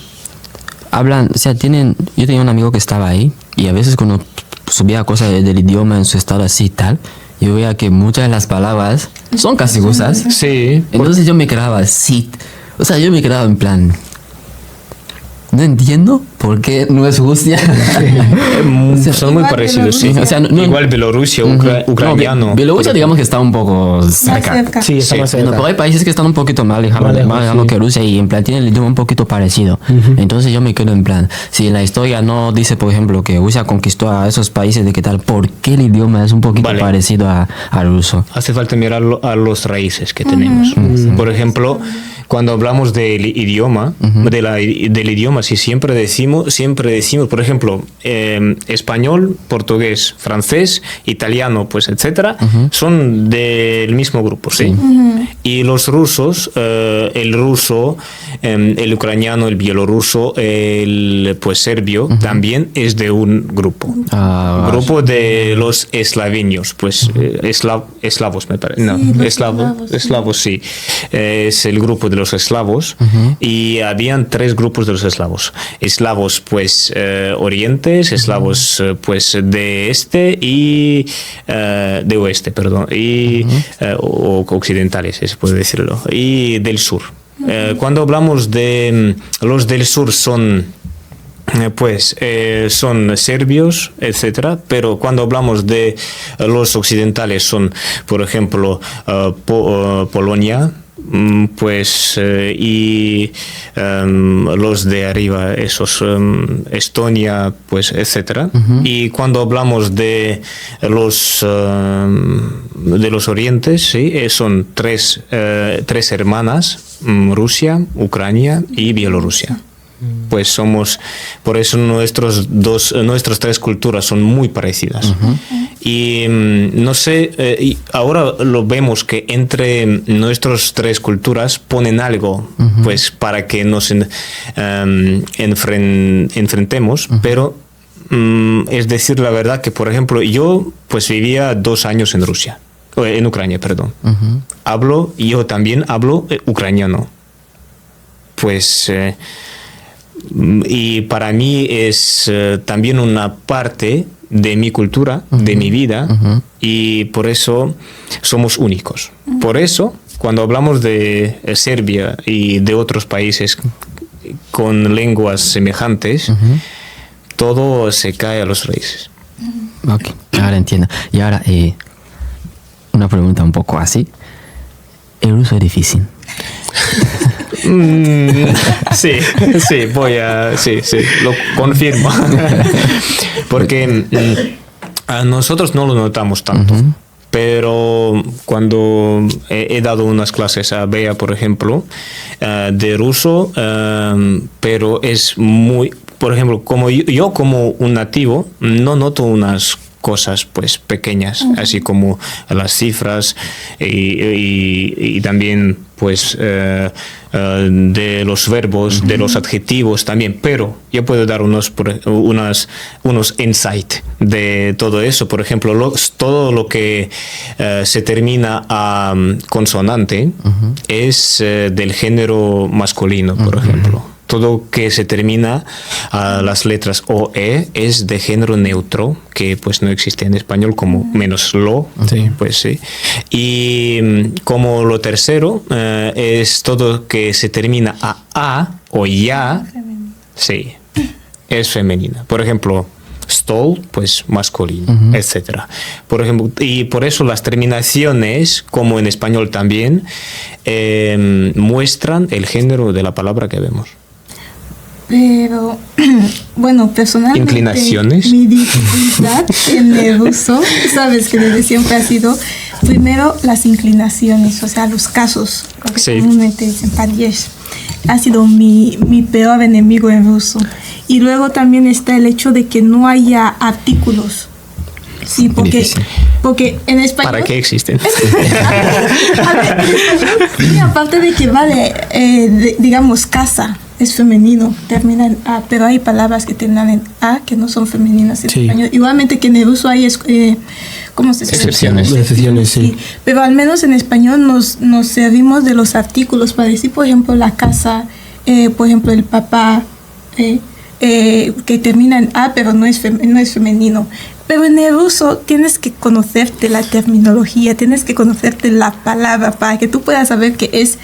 hablan, o sea, yo tenía un amigo que estaba ahí, y a veces cuando subía cosas del idioma en su estado así y tal, yo veía que muchas de las palabras son casi rusas. Sí. Entonces yo me quedaba así, o sea, yo me quedaba en plan, no entiendo por qué no es Rusia. Son muy igual parecidos, sí. Bielorrusia. O sea, no- Igual Bielorrusia, ucraniano. No, Bielorrusia digamos que está un poco Más cerca. cerca. Sí, está Sí. más No, cerca. pero hay países que están un poquito más lejanos lejos, sí. que Rusia, y en plan tienen el idioma un poquito parecido. Entonces yo me quedo en plan, si la historia no dice, por ejemplo, que Rusia conquistó a esos países, de qué tal, ¿por qué el idioma es un poquito Vale. parecido al ruso? Hace falta mirar a los raíces que tenemos. Por ejemplo, cuando hablamos del idioma, del idioma, si siempre decimos, por ejemplo, español, portugués, francés, italiano, pues etcétera, son del mismo grupo, ¿sí? Y los rusos, el ruso, el ucraniano, el bielorruso, el pues serbio, también es de un grupo. Grupo de los eslavenios, pues eslavos, me parece. No, Sí, los eslavos, eslavos, sí. es el grupo de los eslavos, y habían tres grupos de los eslavos. Eslavos, pues, orientes, eslavos, pues, de este y de oeste, perdón, y o occidentales, se puede decirlo, y del sur. Cuando hablamos de los del sur son son serbios, etcétera, pero cuando hablamos de los occidentales son, por ejemplo, Polonia, pues y los de arriba, esos Estonia, pues etcétera. Y cuando hablamos de los orientes, sí, son tres hermanas: Rusia, Ucrania y Bielorrusia. Pues somos, por eso nuestras tres culturas son muy parecidas. Y no sé, y ahora lo vemos que entre nuestras tres culturas ponen algo, pues para que nos enfrentemos, pero es decir la verdad que, por ejemplo, yo pues vivía 2 años en Rusia, en Ucrania, perdón. Yo también hablo ucraniano. Pues y para mí es también una parte de mi cultura, de mi vida, y por eso somos únicos. Por eso, cuando hablamos de Serbia y de otros países con lenguas semejantes, todo se cae a los raíces. Ok, ahora entiendo. Y ahora, una pregunta un poco así. ¿El ruso es difícil? Sí, lo confirmo. Porque a nosotros no lo notamos tanto. Pero cuando he dado unas clases a Bea, por ejemplo, de ruso, pero es muy, por ejemplo, como yo como un nativo no noto unas cosas pues pequeñas, así como las cifras y también pues de los verbos, de los adjetivos también, pero yo puedo dar unos insights de todo eso. Por ejemplo, todo lo que se termina a consonante es del género masculino, por ejemplo. Todo que se termina a las letras O, E es de género neutro, que pues no existe en español, como menos lo, Sí. pues sí. Y como lo tercero es todo que se termina a o ya, sí, es femenina. Por ejemplo, stol, pues masculino, etcétera. Por ejemplo, y por eso las terminaciones, como en español también, muestran el género de la palabra que vemos. Pero, bueno, personalmente, ¿Inclinaciones? mi dificultad en el ruso, sabes que desde siempre ha sido, primero, las inclinaciones, o sea, los casos, lo que Sí. comúnmente dicen padyesh. Ha sido mi peor enemigo en ruso. Y luego también está el hecho de que no haya artículos. Sí, porque en español... ¿Para qué existen? A ver, sí, aparte de que digamos, casa es femenino, termina en A, pero hay palabras que terminan en A que no son femeninas en español. Igualmente que en el ruso hay, ¿cómo se dice? Excepciones, sí. Pero al menos en español nos servimos de los artículos para decir, por ejemplo, la casa, por ejemplo, el papá, que termina en A, pero no es femenino. Pero en el ruso tienes que conocerte la terminología, tienes que conocerte la palabra para que tú puedas saber que es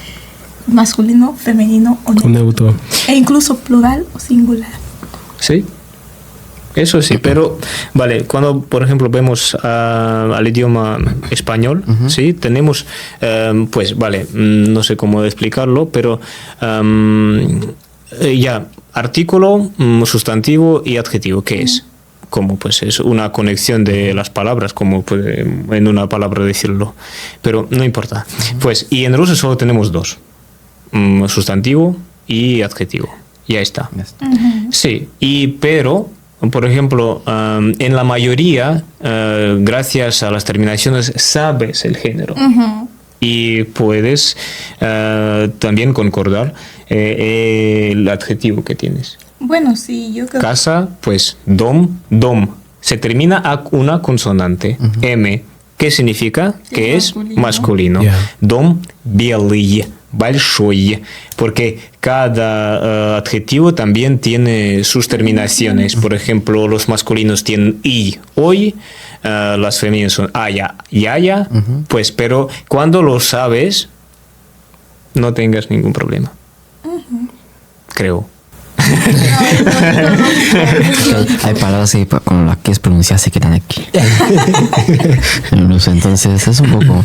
masculino, femenino o neutro. E incluso plural o singular. Sí, eso sí, pero vale, cuando por ejemplo vemos al idioma español, sí, tenemos, pues vale, no sé cómo explicarlo, pero ya, artículo, sustantivo y adjetivo, ¿qué es? Como pues es una conexión de las palabras, como puede en una palabra decirlo, pero no importa. Pues, y en ruso solo tenemos dos, sustantivo y adjetivo, ya está. Sí, pero, por ejemplo, en la mayoría, gracias a las terminaciones, sabes el género. Y puedes también concordar el adjetivo que tienes. Bueno, sí, yo creo. Casa, pues dom. Se termina a una consonante, M. ¿Qué significa? Sí, que es masculino. Yeah. Dom белый, большой. Porque cada adjetivo también tiene sus terminaciones. Por ejemplo, los masculinos tienen I, hoy. Las femeninas son aya, yaya. Pues, pero cuando lo sabes, no tengas ningún problema. Creo. Hay palabras que con las que es pronunciar se quedan aquí. Entonces es un poco...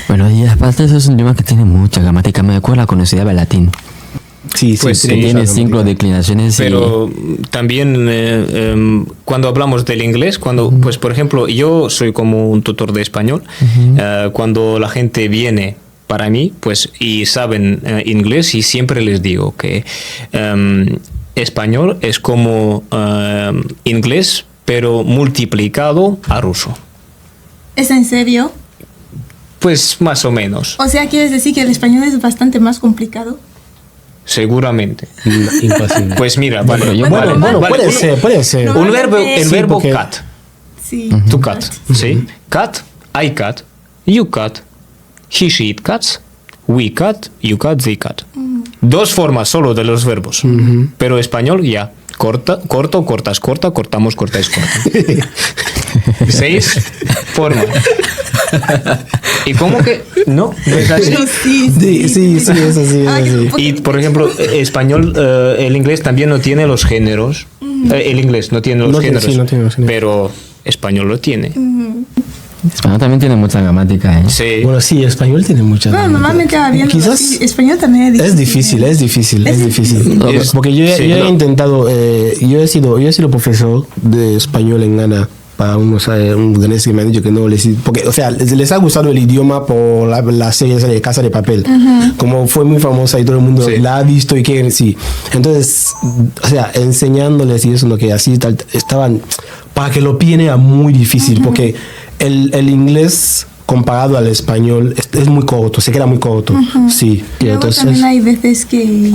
Bueno, y aparte eso es un idioma que tiene mucha gramática. Me acuerdo cuando estudiaba latín. Sí, pues tiene 5 declinaciones. Pero también cuando hablamos del inglés, cuando, pues por ejemplo, yo soy como un tutor de español, cuando la gente viene para mí, pues, y saben inglés, y siempre les digo que español es como inglés, pero multiplicado a ruso. ¿Es en serio? Pues más o menos. O sea, ¿quieres decir que el español es bastante más complicado? Seguramente. Imposible. Pues mira, bueno, puede ser. El verbo cat. Sí. To cat, ¿sí? Cat, I cat, you cat, he, she, it cats, we cat, you cat, they cat. Dos formas solo de los verbos. Pero español ya. Corto, cortas, corta, cortamos, cortáis, corta. 6 formas. ¿Y cómo que no es así? Sí, es así. Y por ejemplo, español, el inglés también no tiene los géneros. El inglés no tiene los géneros, no tiene los géneros. Pero español lo tiene. Español también tiene mucha gramática, ¿eh? Sí. Bueno, sí, español tiene mucha gramática. Normalmente viendo quizás español también es difícil. Es difícil. Porque yo he intentado, yo he sido profesor de español en Ghana para unos ganeses que me han dicho que no les... Porque, o sea, les ha gustado el idioma por la serie de Casa de Papel. Como fue muy famosa y todo el mundo la ha visto y quieren, sí. Entonces, o sea, enseñándoles y eso, lo que así tal, estaban... Para que lo pillen era muy difícil, porque el inglés comparado al español es muy corto, se queda muy corto. Sí. Luego entonces, también hay veces que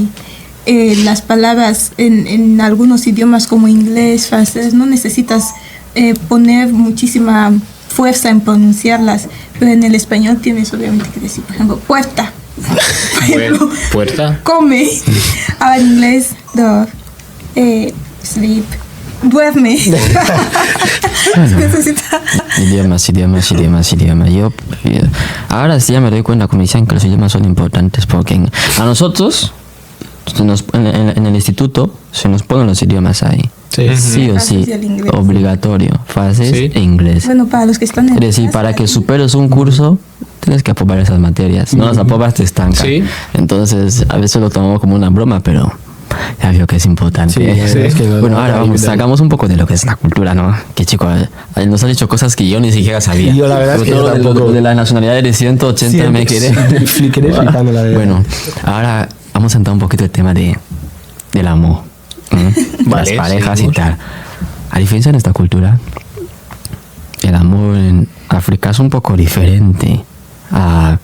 las palabras en algunos idiomas como inglés, francés, no necesitas poner muchísima fuerza en pronunciarlas, pero en el español tienes obviamente que decir, por ejemplo, puerta. Puerta. Come. Ahora en inglés, door. Sleep. Duerme. Idiomas. Yo ahora sí ya me doy cuenta, como dicen, que los idiomas son importantes porque a nosotros en el instituto se nos ponen los idiomas ahí. Sí o sí, obligatorio, francés e inglés. Bueno, para los que están en... Es decir, para que superes un curso tienes que aprobar esas materias. No las aprobas, te estancan. Entonces a veces lo tomamos como una broma, pero ya veo que es importante. Es que bueno, ahora sacamos un poco de lo que es la cultura, ¿no? Que chico, nos ha dicho cosas que yo ni siquiera sabía. Yo la verdad es que yo tampoco. De la nacionalidad de 180 me quedé. Flipando la verdad. Bueno, ahora vamos a entrar un poquito el tema del amor. las Vale, parejas y seguimos. tal. A diferencia de nuestra cultura, el amor en África es un poco diferente a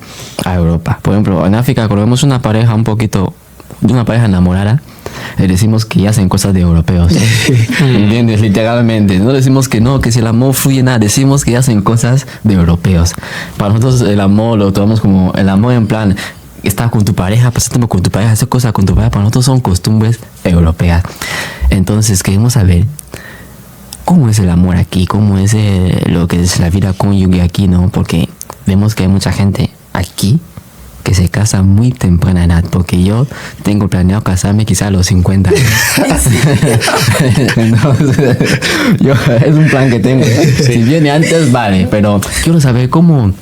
Europa. Por ejemplo, en África cuando vemos una pareja una pareja enamorada, le decimos que ya hacen cosas de europeos. ¿Entiendes? Literalmente. No decimos que no, que si el amor fluye, nada. Decimos que ya hacen cosas de europeos. Para nosotros el amor lo tomamos como el amor en plan, estar con tu pareja, pasar tiempo con tu pareja, hacer cosas con tu pareja. Para nosotros son costumbres europeas. Entonces queremos saber cómo es el amor aquí, cómo es lo que es la vida cónyuge aquí, ¿no? Porque vemos que hay mucha gente aquí que se casa muy temprana edad, porque yo tengo planeado casarme quizá a los 50 años. Entonces, es un plan que tengo. Si viene antes, vale, pero quiero saber cómo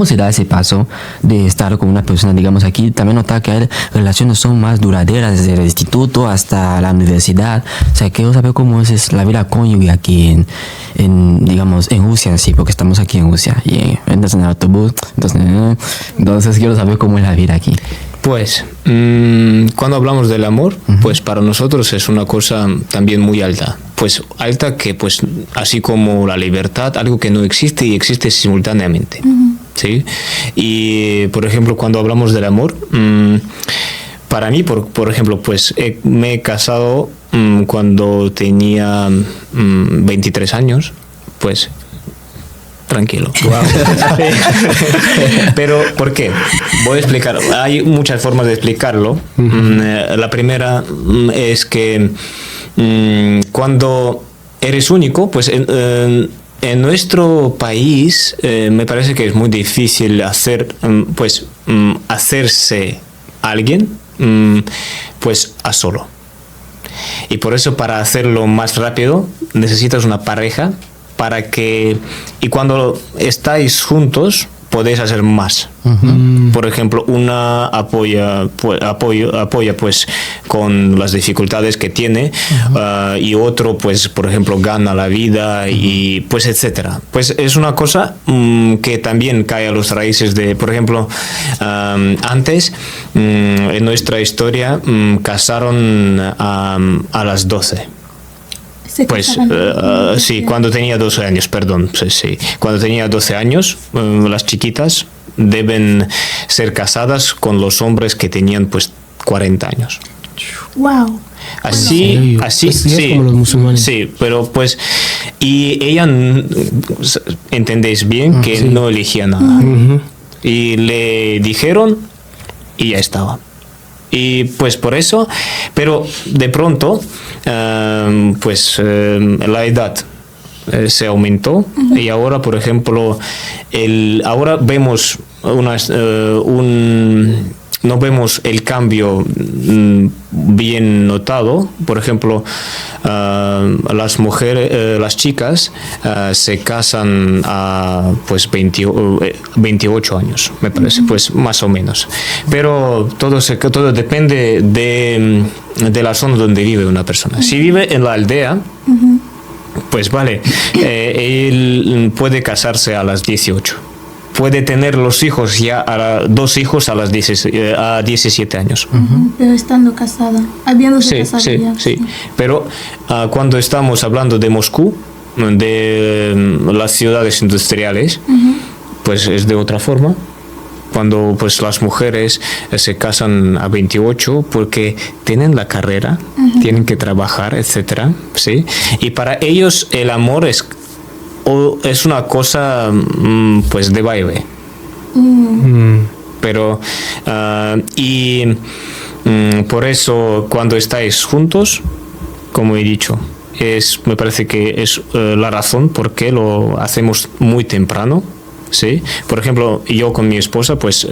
se da ese paso de estar con una persona, digamos, aquí también notar que hay relaciones son más duraderas desde el instituto hasta la universidad. O sea, quiero saber cómo es la vida cónyuge aquí digamos, en Rusia en sí, porque estamos aquí en Rusia y entras en el autobús, entonces quiero saber cómo es la vida aquí. Pues cuando hablamos del amor, pues para nosotros es una cosa también muy alta. Pues alta que, pues así como la libertad, algo que no existe y existe simultáneamente. ¿Sí? Y por ejemplo, cuando hablamos del amor, para mí, por ejemplo, pues me he casado cuando tenía 23 años, pues tranquilo. Pero, ¿por qué? Voy a explicar. Hay muchas formas de explicarlo. La primera es que cuando eres único, pues en nuestro país me parece que es muy difícil hacerse alguien pues a solo. Y por eso, para hacerlo más rápido, necesitas una pareja y cuando estáis juntos podéis hacer más. Por ejemplo, una apoya pues con las dificultades que tiene, y otro pues por ejemplo gana la vida y pues etcétera. Pues es una cosa que también cae a las raíces de, por ejemplo, antes en nuestra historia casaron a las 12. Pues sí, cuando tenía 12 años, perdón. Sí. Cuando tenía 12 años, las chiquitas deben ser casadas con los hombres que tenían pues 40 años. Wow. Así, sí. Como los musulmanes. Sí, pero pues, y ella, entendéis bien que sí. no elegía nada. Y le dijeron y ya estaba. Y pues por eso, pero de pronto, la edad se aumentó, y ahora, por ejemplo, ahora vemos no vemos el cambio bien notado. Por ejemplo, las mujeres, las chicas se casan a pues 28 años, me parece, pues más o menos. Pero todo depende de la zona donde vive una persona. Si vive en la aldea, pues vale, él puede casarse a las 18. Puede tener los hijos dos hijos a 17 años. Pero estando casada, habiéndose casado ya. Sí. Pero cuando estamos hablando de Moscú, de las ciudades industriales, pues es de otra forma. Cuando pues las mujeres se casan a 28 porque tienen la carrera, tienen que trabajar, etcétera, ¿sí? Y para ellos el amor es una cosa pues de baile. Pero por eso cuando estáis juntos, como he dicho, me parece que es la razón por qué lo hacemos muy temprano, ¿sí? Por ejemplo, yo con mi esposa pues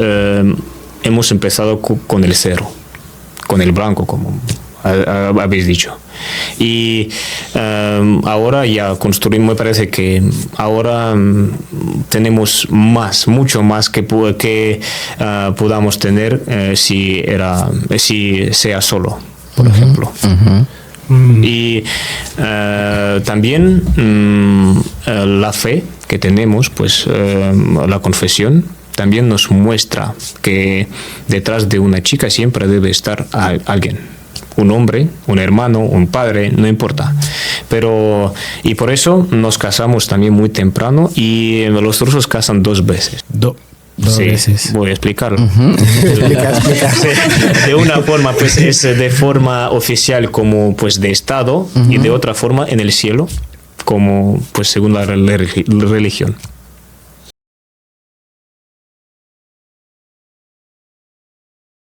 hemos empezado con el 0, con el blanco, como habéis dicho. Y ahora ya construimos, me parece que ahora tenemos mucho más que podamos tener si sea solo, por ejemplo. Y también la fe que tenemos, pues la confesión también nos muestra que detrás de una chica siempre debe estar alguien. un hombre, un hermano, un padre, no importa. Pero, y por eso nos casamos también muy temprano, y los rusos casan 2 veces. Dos Sí, veces. voy a explicarlo. Explica. Sí, de una forma pues es de forma oficial como pues de Estado, y de otra forma en el cielo como pues según la religión.